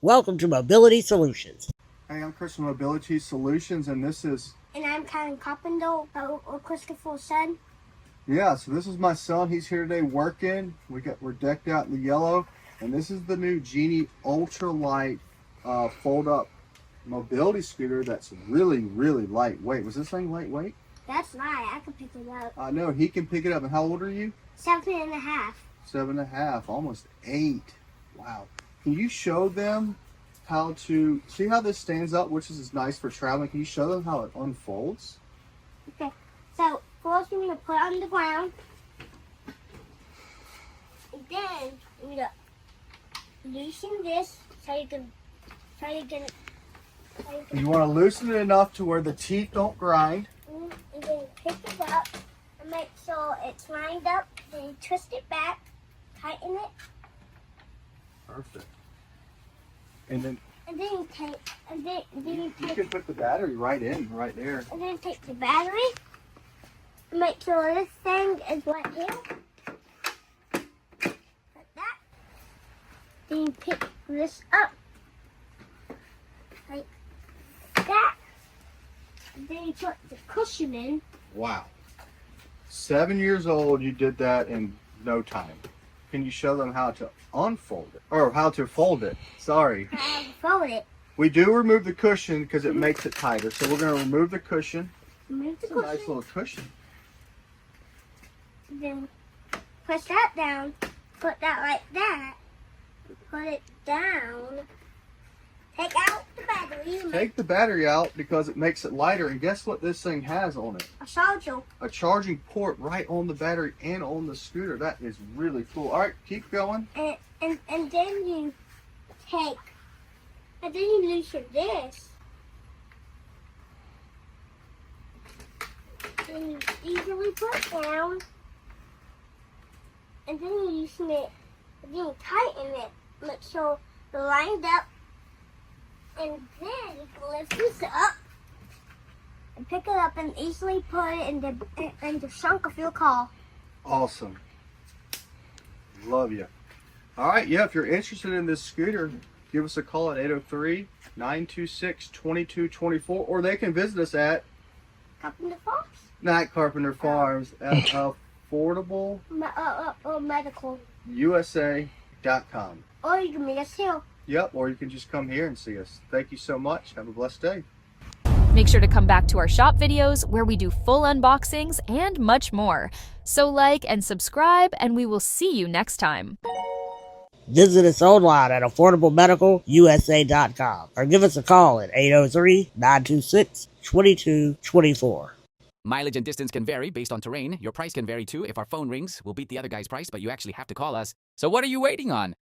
Welcome to Mobility Solutions. Hey, I'm Chris from Mobility Solutions, and this is... And I'm Callen Carpenter, or Christopher's son. Yeah, so this is my son. He's here today working. We're decked out in the yellow, and this is the new Genie Ultralight fold-up mobility scooter that's really, really lightweight. Was this thing lightweight? That's right. I can pick it up. I know, he can pick it up. And how old are you? 7.5. 7.5, almost 8. Wow. Can you show them how to... See how this stands up, which is nice for traveling? Can you show them how it unfolds? Okay. So, first we're going to put it on the ground. And then we're going to loosen this so you can... You want to loosen it enough to where the teeth don't grind. And then pick it up and make sure it's lined up. Then you twist it back, tighten it. Perfect. And then you take, you can put the battery right there. And then take the battery. Make sure this thing is right here. Like that. Then you pick this up. Like that. And then you put the cushion in. Wow. 7 years old, you did that in no time. Can you show them how to unfold it? Or how to fold it? Sorry. How to fold it. We do remove the cushion because it makes it tighter. So we're going to remove the cushion. Remove the It's a cushion. nice little cushion. Then press that down. Put that like that. Put it down. Take out the battery. Take the battery out because it makes it lighter. And guess what this thing has on it? A charger. A charging port right on the battery and on the scooter. That is really cool. All right, keep going. And then you take, and then you loosen this. And you easily put it down. And then you loosen it. And then you tighten it. Make sure it's lined up. And then you can lift this up. And pick it up and easily put it in the trunk of your car. Awesome. Love you. All right, yeah, if you're interested in this scooter, give us a call at 803-926-2224, or they can visit us at Carpenter Farms. not Carpenter Farms at affordable Medical. USA.com. Or you can meet us here. Yep, or you can just come here and see us. Thank you so much. Have a blessed day. Make sure to come back to our shop videos where we do full unboxings and much more. So like and subscribe, and we will see you next time. Visit us online at affordablemedicalusa.com or give us a call at 803-926-2224. Mileage and distance can vary based on terrain. Your price can vary too. If our phone rings, we'll beat the other guy's price, but you actually have to call us. So what are you waiting on?